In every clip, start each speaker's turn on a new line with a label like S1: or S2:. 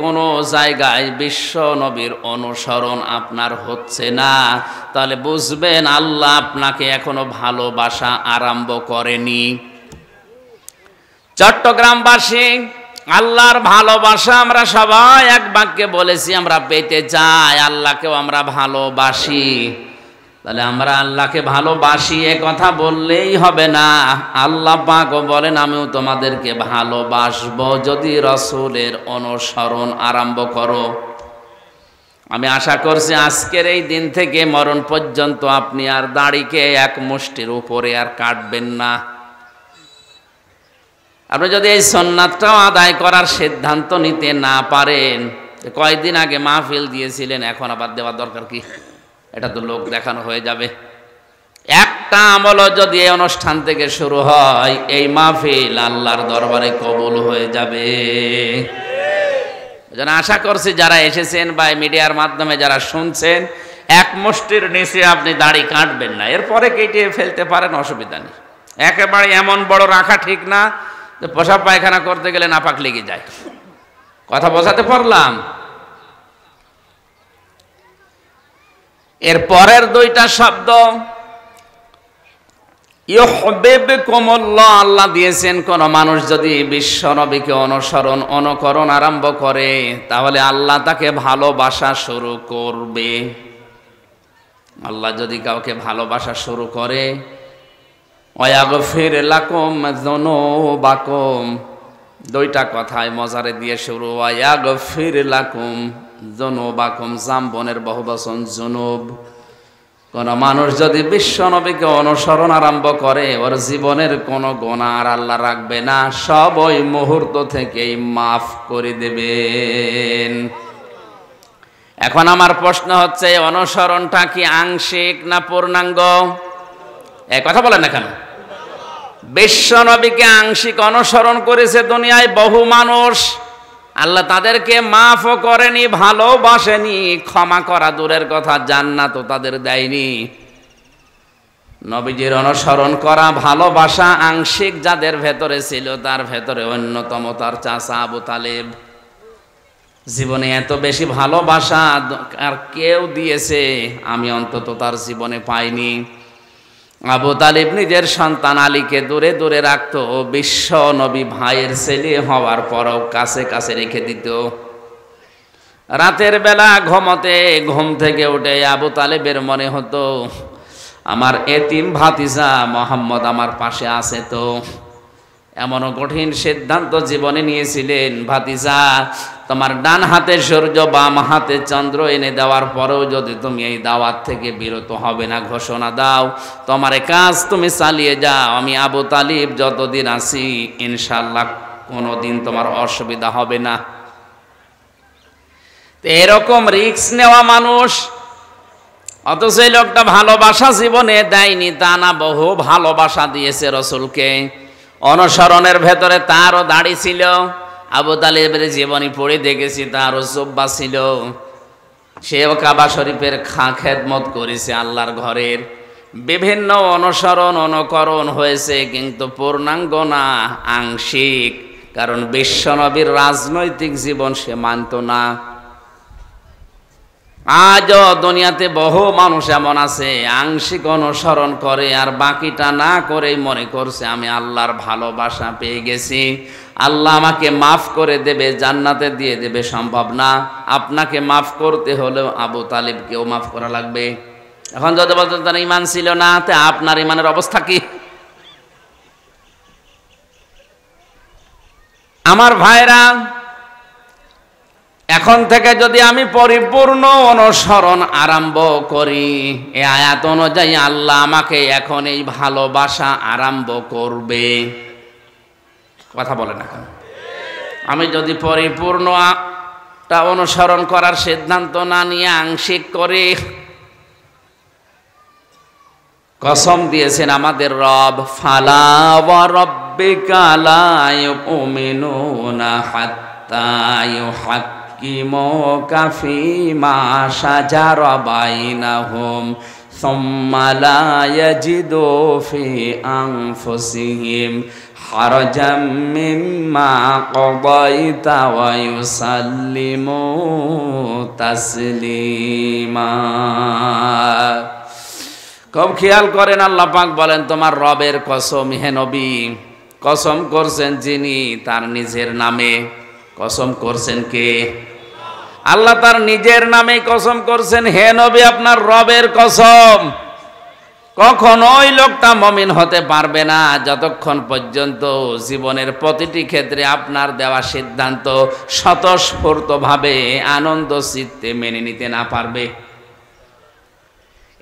S1: কোনো জায়গায় বিশ্ব নবীর অনুসরণ আপনার হচ্ছে না, তাহলে বুঝবেন আল্লাহ আপনাকে এখনো ভালোবাসা আরম্ভ করেনি। চট্টগ্রামবাসী, আল্লাহর ভালোবাসা আমরা সবাই এক বাক্যে বলেছি আমরা পেতে চাই, আল্লাহকেও আমরা ভালোবাসি। তাহলে আমরা আল্লাহকে ভালোবাসি এ কথা বললেই হবে না, আল্লাহ পাকও বলেন আমিও তোমাদেরকে ভালোবাসবো যদি রাসূলের অনুসরণ আরম্ভ করো। আমি আশা করছি আজকের এই দিন থেকে মরণ পর্যন্ত আপনি আর দাড়িকে এক মুষ্টির উপরে আর কাটবেন না। আপনি যদি এই সুন্নাতটাও আদায় করার সিদ্ধান্ত নিতে না পারেন, কয়েকদিন আগে মাহফিল দিয়েছিলেন, এখন আবার দেওয়ার দরকার কি? এটা তো লোক দেখানো হয়ে যাবে। একটা আমলও যদি এই অনুষ্ঠান থেকে শুরু হয়, এই মাহফিল আল্লাহর দরবারে কবুল হয়ে যাবে। এজন্য আশা করছি যারা এসেছেন বা মিডিয়ার মাধ্যমে যারা শুনছেন, এক মুষ্টির নিচে আপনি দাড়ি কাটবেন না, এরপরে কেটে ফেলতে পারেন, অসুবিধা নেই। একেবারে এমন বড় রাখা ঠিক না যে পেশাব পায়খানা করতে গেলে নাপাক লেগে যায়। কথা বোঝাতে পারলাম? এর পরের দুইটা শব্দ ইউহিব্বুকুমুল্লাহ, আল্লাহ দিয়েছেন কোন মানুষ যদি বিশ্ব নবীকে অনুকরণ আরম্ভ করে, তাহলে আল্লাহ তাকে ভালোবাসা শুরু করবে। আল্লাহ যদি কাউকে ভালোবাসা শুরু করে, ওয়াগফির লাকুম যুনুবাকুম, দুইটা কথায় মজারে দিয়ে শুরু, ওয়াগফির লাকুম যুনুবাকুম, জামবনের বহুবচন যুনুব। কোন মানুষ যদি বিশ্ব নবীকে অনুসরণ আরম্ভ করে, ওর জীবনের কোনো গুনাহ আর আল্লাহ রাখবে না, সব ওই মুহূর্ত থেকেই মাফ করে দেবেন। এখন আমার প্রশ্ন হচ্ছে, অনুসরণটা কি আংশিক না পূর্ণাঙ্গ? এই কথা বলেন না কেন? বিশ্ব নবীকে আংশিক অনুসরণ করেছে দুনিয়ায় বহু মানুষ, আল্লাহ তাদেরকে মাফও করেনি, ভালোবাসেনি, ক্ষমা করা দূরের কথা জান্নাতও তাদের দেয়নি। নবীজির অনুসরণ করা ভালোবাসা আংশিক যাদের ভেতরে ছিল, তার ভেতরে অন্যতম তার চাচা আবু তালেব। জীবনে এত বেশি ভালোবাসা আর কেউ দিয়েছে আমি অন্তত তার জীবনে পাইনি। আবু তালিব নিজের সন্তান আলীকে দূরে দূরে রাখত, বিশ্ব নবী ভাইয়ের ছেলে হওয়ার পরও কাছে কাছে রেখে দিত। রাতের বেলা ঘুম থেকে উঠে আবু তালেবের মনে হতো আমার এতিম ভাতিজা মোহাম্মদ আমার পাশে আছে। তো এমনও কঠিন সিদ্ধান্ত জীবনে নিয়েছিলেন, ভাতিজা তোমার ডান হাতে সূর্য বাম হাতে চন্দ্র এনে দেওয়ার পরেও যদি তুমি এই দাওয়াত থেকে বিরত হবে না ঘোষণা দাও, তোমার কাজ তুমি চালিয়ে যাও, আমি আবু তালিব যতদিন আছি ইনশাআল্লাহ কোনোদিন তোমার অসুবিধা হবে না। এরকম রিস্ক নেওয়া মানুষ, অথচ এই লোকটা ভালোবাসা জীবনে দেয়নি তা না, বহু ভালোবাসা দিয়েছে রসুলকে। অনুসরণের ভেতরে তারও দাড়ি ছিল, আবু তালেবের জীবনী পড়ে দেখেছি তারও জুব্বা ছিল, সেও কাবা শরীফের খেদমত করেছে, আল্লাহর ঘরের। বিভিন্ন অনুকরণ হয়েছে, কিন্তু পূর্ণাঙ্গ না, আংশিক। কারণ বিশ্বনবীর রাজনৈতিক জীবন সে মানত না। আজও দুনিয়াতে বহু মানুষ এমন আছে আংশিক অনুসরণ করে আর বাকিটা না করেই মনে করছে আমি আল্লাহর ভালোবাসা পেয়ে গেছি, আল্লাহ আমাকে মাফ করে দেবে, জান্নাতে দিয়ে দেবে। সম্ভব না। আপনাকে মাফ করতে হলেও আবু তালিবকেও মাফ করা লাগবে। এখন যদি বলতে তার ইমান ছিল না, তা আপনার ইমানের অবস্থা কি? আমার ভাইরা, এখন থেকে যদি আমি পরিপূর্ণ অনুসরণ আরম্ভ করি, এই আয়াত অনুযায়ী আল্লাহ আমাকে এখন এই ভালোবাসা আরম্ভ করবে। কথা বলে না কেন? আমি যদি পরিপূর্ণ অনুসরণ করার সিদ্ধান্ত না নিয়ে আংশিক করে, কসম দিয়েছেন আমাদের রব, ফালা ওয়া রাব্বিকা লা ইউমিনুনা হাত্তা ইউহাক্কিমুকা ফীমা শাজারা বাইনাহুম সুম্মা লা ইয়াজিদু ফি আনফুসিহিম হারাজাম মিম্মা কাদাইতা ওয়া ইউসাল্লিমু তাসলিমা। খুব খেয়াল করেন, আল্লাহ পাক বলেন তোমার রবের কসম হে নবী, কসম করছেন যিনি তার নিজের নামে। কসম করছেন কে? আল্লাহ তার নিজের নামে কসম করছেন, হে নবী আপনার রবের কসম। কখনোই লোকটা মুমিন হতে পারবে না যতক্ষণ পর্যন্ত জীবনের প্রতিটি ক্ষেত্রে আপনার দেওয়া সিদ্ধান্ত স্বতঃস্ফূর্তভাবে আনন্দ চিত্তে মেনে নিতে না পারবে।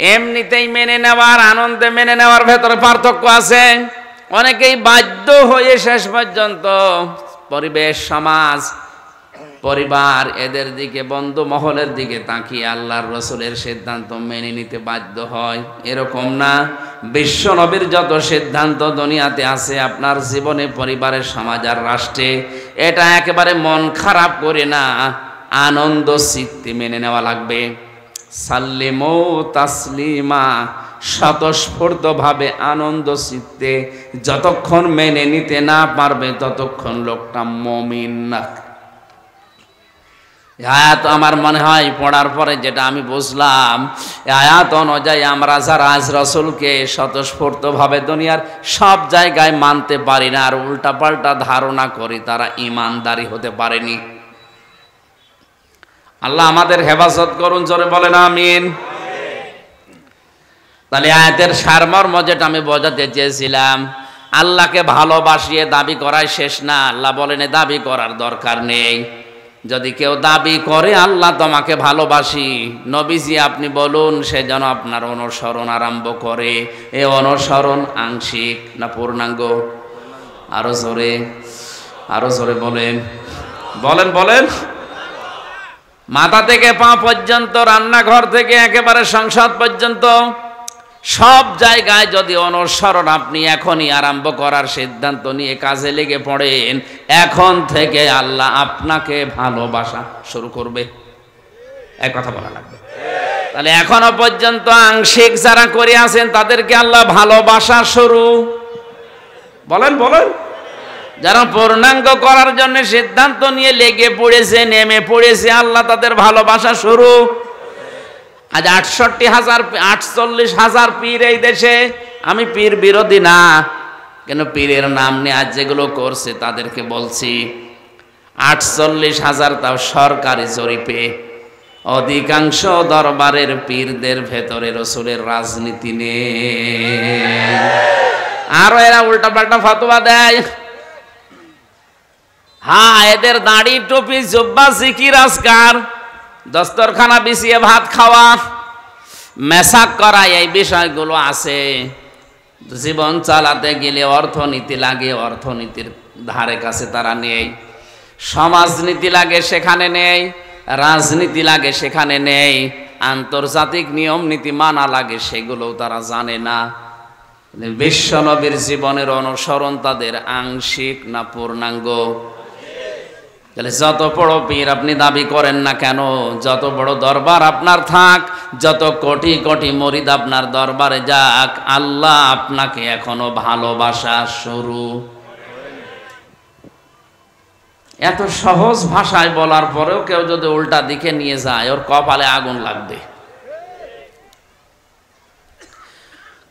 S1: এমনিতেই মেনে নেওয়ার, আনন্দে মেনে নেওয়ার ভেতরে পার্থক্য আছে। অনেকেই বাধ্য হয়ে শেষ পর্যন্ত পরিবেশ, সমাজ, পরিবার এদের দিকে, বন্ধু মহলের দিকে তাকিয়ে আল্লাহর রসুলের সিদ্ধান্ত মেনে নিতে বাধ্য হয়। এরকম না, বিশ্ব নবীর যত সিদ্ধান্ত দুনিয়াতে আছে আপনার জীবনে, পরিবারের, সমাজ আর রাষ্ট্রে, এটা একেবারে মন খারাপ করে না, আনন্দ চিত্তে মেনে নেওয়া লাগবে। সাল্লিমু তাসলিমা, স্বতঃস্ফূর্তভাবে আনন্দ চিত্তে যতক্ষণ মেনে নিতে না পারবে ততক্ষণ লোকটা মুমিন না। আয়াত আমার মনে হয় পড়ার পরে যেটা আমি বুঝলাম, আয়াত অনুযায়ী আমরা যারা আজ রসুলকে স্বতঃস্ফূর্তভাবে দুনিয়ার সব জায়গায় মানতে পারি না আর উল্টাপাল্টা ধারণা করি, তারা ঈমানদারি হতে পারেনি। আল্লাহ আমাদের হেফাজত করুন, জোরে বলেন আমিন। তাহলে আয়াতের সারমর্ম যেটা আমি বোঝাতে চেয়েছিলাম, আল্লাহকে ভালোবাসিয়ে দাবি করাই শেষ না। আল্লাহ বলেন দাবি করার দরকার নেই। যদি কেউ দাবি করে আল্লাহ তোমাকে ভালোবাসি, নবীজি আপনি বলুন সে যেন আপনার অনুসরণ আরম্ভ করে। এ অনুসরণ আংশিক না পূর্ণাঙ্গ? আরো জোরে, আরো জোরে বলেন, বলেন বলেন। মাথা থেকে পা পর্যন্ত, রান্নাঘর থেকে একেবারে সংসদ পর্যন্ত সব জায়গায় যদি অনুসরণ আপনি এখনই আরম্ভ করার সিদ্ধান্ত নিয়ে কাজে লেগে পড়েন, এখন থেকে আল্লাহ আপনাকে ভালোবাসা শুরু করবে। এক কথা বলা লাগবে। তাহলে এখনো পর্যন্ত আংশিক যারা করে আছেন তাদেরকে আল্লাহ ভালোবাসা শুরু, বলেন বলেন। যারা পূর্ণাঙ্গ করার জন্য সিদ্ধান্ত নিয়ে লেগে পড়েছে, নেমে পড়েছে, আল্লাহ তাদের ভালোবাসা শুরু। আজ 48,000 পীর এই দেশে। আমি পীর বিরোধী না, কেন পীরের নাম নিয়ে আজ যেগুলো করছে তাদেরকে বলছি। 48,000, তাও সরকারি জরিপে। অধিকাংশ দরবারের পীরদের ভেতরে রসুলের রাজনীতি নেই, আরো এরা উল্টাপাল্টা ফতোয়া দেয়। হ্যাঁ, এদের দাড়ি, টুপি, জুব্বা, জিকির, আজকার, দস্তরখানা বিছিয়ে ভাত খাওয়া, মেসাক করা, এই বিষয়গুলো আছে। জীবন চালাতে গেলে অর্থনীতি লাগে, অর্থনীতির ধারে কাছে তারা নেই। সমাজনীতি লাগে, সেখানে নেই। রাজনীতি লাগে, সেখানে নেই। আন্তর্জাতিক নিয়ম নীতি মানা লাগে, সেগুলোও তারা জানে না। বিশ্ব নবীর জীবনের অনুসরণ তাদের আংশিক না পূর্ণাঙ্গ? তাহলে যত বড় পীর আপনি দাবি করেন না কেন, যত বড় দরবার আপনার থাক, যত কোটি কোটি মুরিদ আপনার দরবারে যাক, আল্লাহ আপনাকে এখনো ভালোবাসা শুরু। এত সহজ ভাষায় বলার পরেও কেউ যদি উল্টা দিকে নিয়ে যায়, ওর কপালে আগুন লাগবে।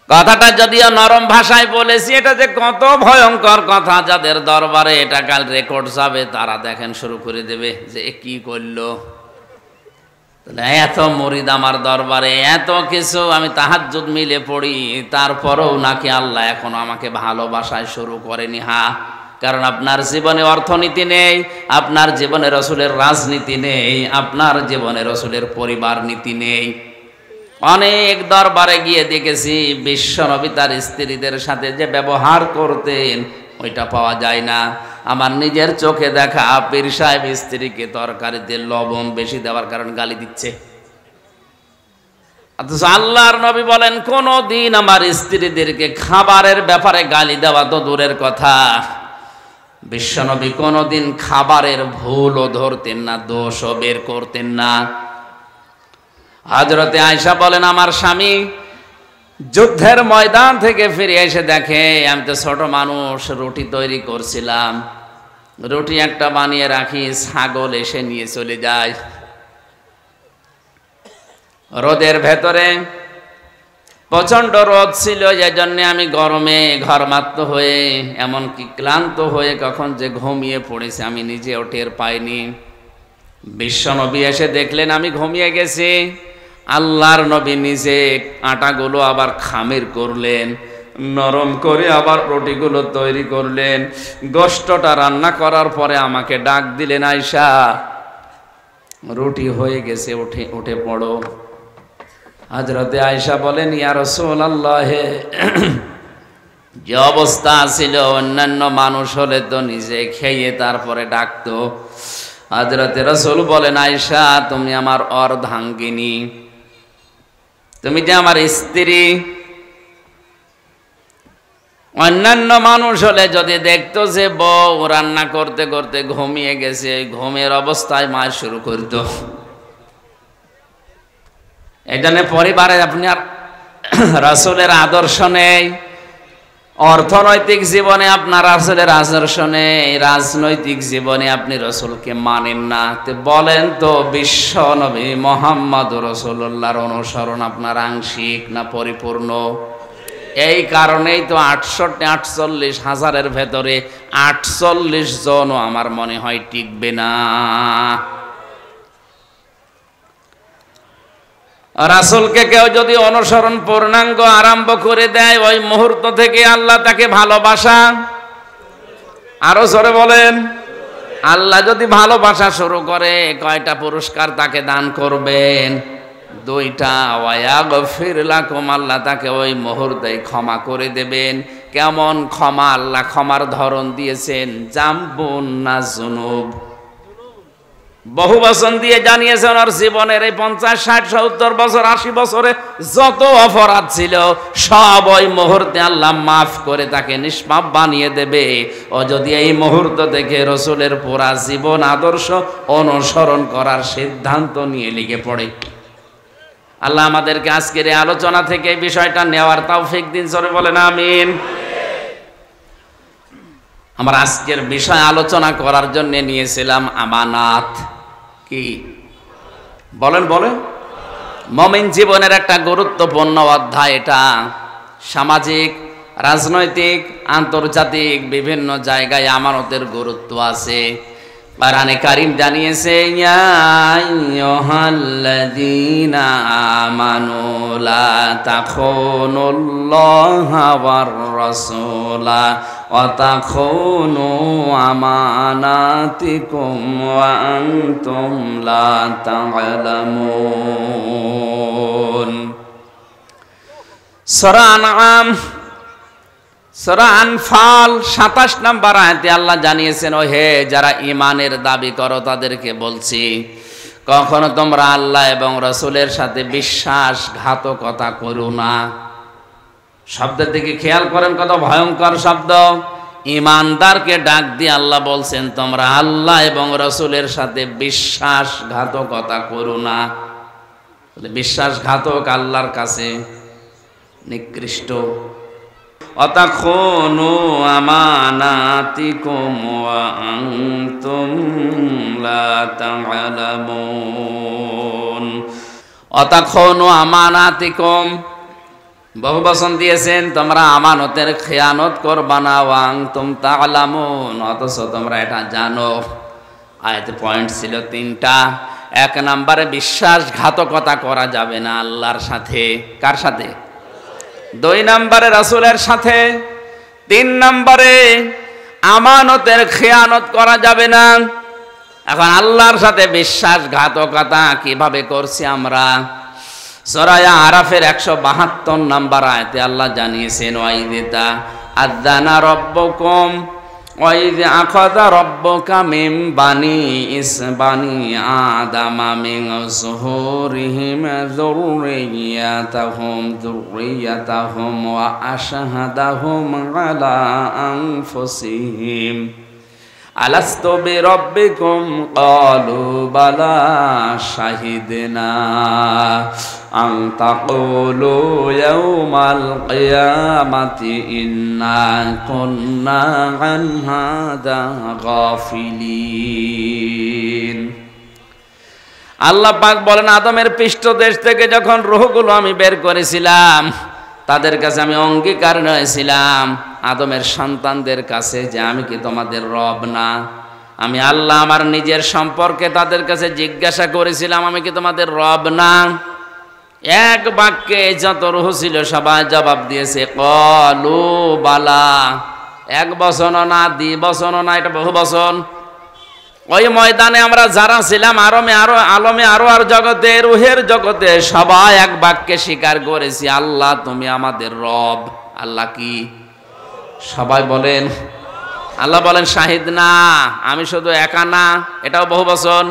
S1: কথাটা যদিও নরম ভাষায় বলেছি, এটা যে কত ভয়ঙ্কর কথা, যাদের দরবারে এটা কাল রেকর্ড যাবে তারা দেখেন শুরু করে দেবে যে কি করলো। এত মুরিদ আমার দরবারে, এত কিছু, আমি তাহাজ্জুদ মিলে পড়ি, তারপরেও নাকি আল্লাহ এখনো আমাকে ভালোবাসায় শুরু করেনি। হ্যাঁ, কারণ আপনার জীবনে অর্থনীতি নেই, আপনার জীবনে রসুলের রাজনীতি নেই, আপনার জীবনে রসুলের পরিবার নীতি নেই। অনেক দরবারে গিয়ে দেখেছি বিশ্বনবী তার স্ত্রীদের সাথে যে ব্যবহার করতেন ওইটা পাওয়া যায় না। আমার নিজের চোখে দেখা পীর সাহেব স্ত্রীকে তরকারিতে লবণ বেশি দেওয়ার কারণে গালি দিচ্ছে, অথচ আল্লাহর নবী বলেন কোন দিন আমার স্ত্রীদেরকে খাবারের ব্যাপারে গালি দেওয়া তো দূরের কথা, বিশ্বনবী কোনদিন খাবারের ভুলও ধরতেন না, দোষও বের করতেন না। হযরতে আয়েশা বলেন আমার স্বামী যুদ্ধের ময়দান থেকে ফিরে এসে দেখে আমি তো ছোট মানুষ, রুটি তৈরি করছিলাম, রুটি একটা বানিয়ে রাখি, ছাগল এসে নিয়ে চলে যায়। রোদের ভেতরে প্রচন্ড রোদ ছিল, এজন্য আমি গরমে ঘরমাত্ম হয়ে এমনকি ক্লান্ত হয়ে কখন যে ঘুমিয়ে পড়েছি আমি নিজেও টের পাইনি। বিশ্বনবী এসে দেখলেন আমি ঘুমিয়ে গেছি। আল্লাহর নবী নিজে আটাগুলো আবার খামির করলেন, নরম করে আবার রুটিগুলো তৈরি করলেন। গোশতটা রান্না করার পরে আমাকে ডাক দিলেন, আয়েশা রুটি হয়ে গেছে, উঠে পড়ো। হযরতে আয়েশা বলেন, ইয়া রাসূলুল্লাহ, যে অবস্থা ছিল অন্যান্য মানুষ হলে তো নিজে খেয়ে তারপরে ডাকতো। হযরতে রাসূল বলেন, আয়েশা তুমি আমার অর্ধাঙ্গিনী, তুমি যে আমার স্ত্রী। অন্যান্য মানুষ হলে যদি দেখতো যে বউ রান্না করতে করতে ঘুমিয়ে গেছে, ঘুমের অবস্থায় মা শুরু করত। এই জন্য পরিবারে আপনার রাসূলের আদর্শ নেই, অর্থনৈতিক জীবনে আপনার রাসূলের আদর্শ নেই, রাজনৈতিক জীবনে আপনি রাসূলকে মানেন না। তো বলেন তো বিশ্ব নবী মুহাম্মদ রাসূলুল্লাহর অনুসরণ আপনার আংশিক না পরিপূর্ণ? এই কারণেই তো 48 হাজারের ভেতরে 48 জনও আমার মনে হয় টিকবে না। রাসূলকে কেউ যদি অনুসরণ পূর্ণাঙ্গ আরম্ভ করে দেয়, ওই মুহূর্ত থেকে আল্লাহ তাকে ভালোবাসা, আরো জোরে বলেন, আল্লাহ যদি ভালোবাসা শুরু করে কয়টা পুরস্কার তাকে দান করবেন? 2টা। ওয়ায়াগফির লাকুম, আল্লাহ তাকে ওই মুহূর্তে ক্ষমা করে দেবেন। কেমন ক্ষমা? আল্লাহ ক্ষমার ধরন দিয়েছেন জামবুন না যুনুব। বহু বচন দিয়ে জানিয়েছেন ওর জীবনের এই 50, 60, 70 বছর, 80 বছরে যত অপরাধ ছিল সব ওই মুহূর্তে আল্লাহ মাফ করে তাকে নিষ্পাপ বানিয়ে দেবে। ও যদি এই মুহূর্ত থেকে রাসূলের পুরা জীবন আদর্শ অনুসরণ করার সিদ্ধান্ত নিয়ে লেগে পড়ে। আল্লাহ আমাদেরকে আজকের এই আলোচনা থেকে এই বিষয়টা নেওয়ার তৌফিক দিন, জোরে বলেন আমিন। আমার আজকের বিষয় আলোচনা করার জন্য নিয়েছিলাম আমানাত। কি বলেন? মুমিন জীবনের একটা গুরুত্বপূর্ণ অধ্যায় এটা। সামাজিক, রাজনৈতিক, আন্তর্জাতিক বিভিন্ন জায়গায় আমানতের গুরুত্ব আছে। কোরআনে কারীম জানিয়েছে, ইয়া আইয়ুহাল্লাযীনা আমানু লা তাখুনুল্লাহা ওয়ার রাসূলা ওয়া তাখুনু আমানাতিকুম ওয়া আনতুম লা তা'লামুন। সূরা আনআম, সূরা আনফাল 27 নম্বর আয়াতে আল্লাহ জানিয়েছেন, ও হে যারা ঈমানের দাবি করো তাদেরকে বলছি, কখনো তোমরা আল্লাহ এবং রাসূলের সাথে বিশ্বাসঘাতকতা করো না। শব্দের দিকে খেয়াল করেন, কত ভয়ঙ্কর শব্দ। ঈমানদারকে ডাক দিয়ে আল্লাহ বলছেন তোমরা আল্লাহ এবং রাসূলের সাথে বিশ্বাসঘাতকতা করো না। বিশ্বাসঘাতক আল্লাহর কাছে নিকৃষ্ট। অতাখুনু আমানাতিকুম ওয়া আনতুম লা তা'লামুন। অতাখুনু আমানাতিকুম বহু বচন দিয়েছেন, তোমরা আমানতের খেয়ানত করবা না। ওয়া আনতুম তা'লামুন, অথচ তোমরা এটা জানো। আয়াতে পয়েন্ট ছিল 3টা। 1 নম্বরে বিশ্বাসঘাতকতা করা যাবে না আল্লাহর সাথে। কার সাথে? 2 নম্বরে রাসূলের সাথে। 3 নম্বরে আমানতের খেয়ানত করা যাবে না। এখন আল্লাহর সাথে বিশ্বাসঘাতকতা কিভাবে করছি আমরা? সূরা আরাফের 172 নম্বর আয়াতে আল্লাহ জানিয়েছেন, ওয়াইদা আযানা রাব্বুকুম ওয়াইদ আখাযা রাব্বুকা মিন বানি আদামা মিন যুহুরিহিম যুররিয়াতাহুম ওয়া আশহাদাহুম আলা আনফুসিহিম আলাস্তু বিরাব্বিকুম ক্বালু বালা শাহিদনা আন তাকুলু ইয়াওমাল কিয়ামাতি ইন্না কুন্না আন হাদা গাফিলিন। আল্লাহ পাক বলেন, আদমের পৃষ্ঠদেশ থেকে যখন রূহগুলো আমি বের করেছিলাম, তাদের কাছে আমি অঙ্গীকার নিয়েছিলাম, আদমের সন্তানদের কাছে, যে আমি কি তোমাদের রব না? আমি আল্লাহ আমার নিজের সম্পর্কে তাদের কাছে জিজ্ঞাসা করেছিলাম, আমি কি তোমাদের রব না? এক বাক্যে যত রূহ ছিল সবাই জবাব দিয়েছে ক্বালু বালা। এক বচনও না, দ্বি বচনও না, এটা বহু বচন। ওই ময়দানে আমরা যারা ছিলাম আলমে আর জগতে, রুহের জগতে, সবাই এক বাক্যে স্বীকার করেছি, আল্লাহ তুমি আমাদের রব। আল্লাহ কি? সবাই বলেন। আল্লাহ বলেন শাহিদ না, আমি শুধু একা না, এটাও বহু বচন।